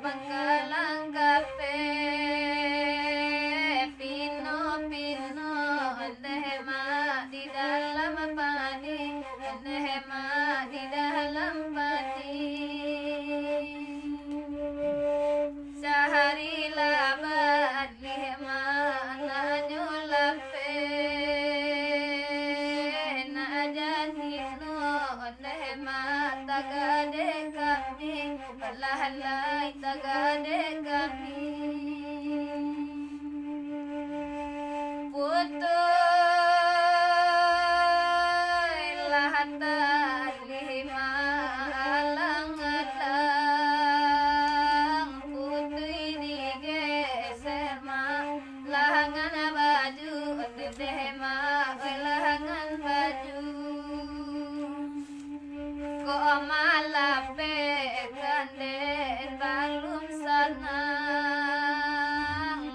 Bangkalang kape Pino-pino Lehema di dalam padi Lehema di dalam padi Sehari labat lehema nanyulape Na janino lehema tagade kami Palahalay tagade kami Putoy lahat lima alang-alang Putoy digeser ma lahangan baju Dedehema lahangan baju Ko malape kanden balum sanang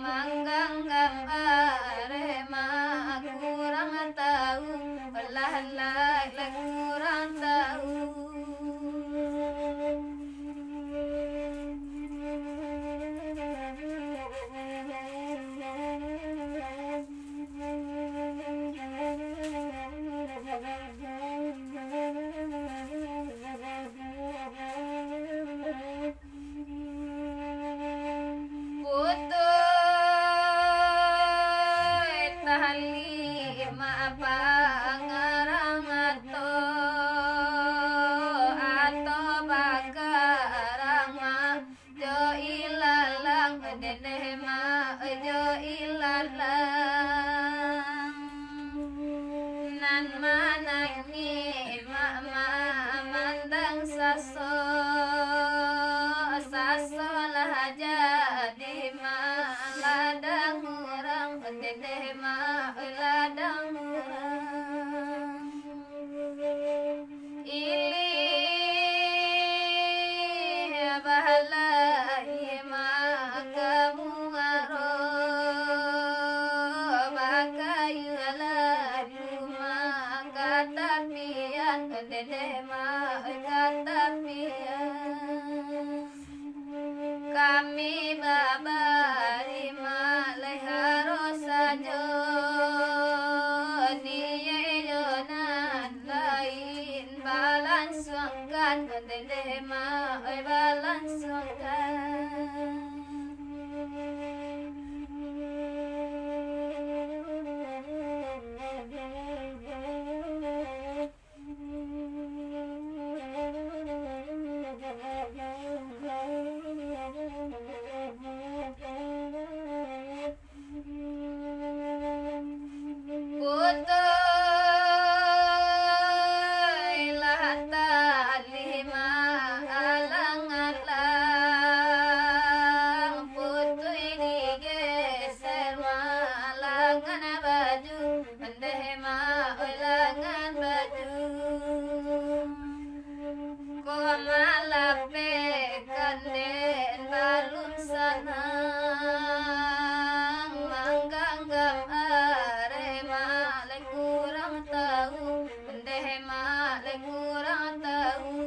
Mangganggam arema kurang tahu Palahalay kurang tahu Putoy tahali maapangarang ato bagarang ma jo ilalang dedehema jo ilalang nan manangi mama mandang saso lah jadi ladang orang dedehema ladang orang ili bahala ma kamu ngaro bakayu rumah katapian dedehema katapian kami babari malay harus saja niye yonan lain balan suangkan dedehema balan suangkan Putoy lahat lima alang-alang Putoy digeser malangan baju Dedehema ulangan baju Ko malape kanden balum sanang Mangganggam arema lay kurang tahu Dedehema lay kurang tahu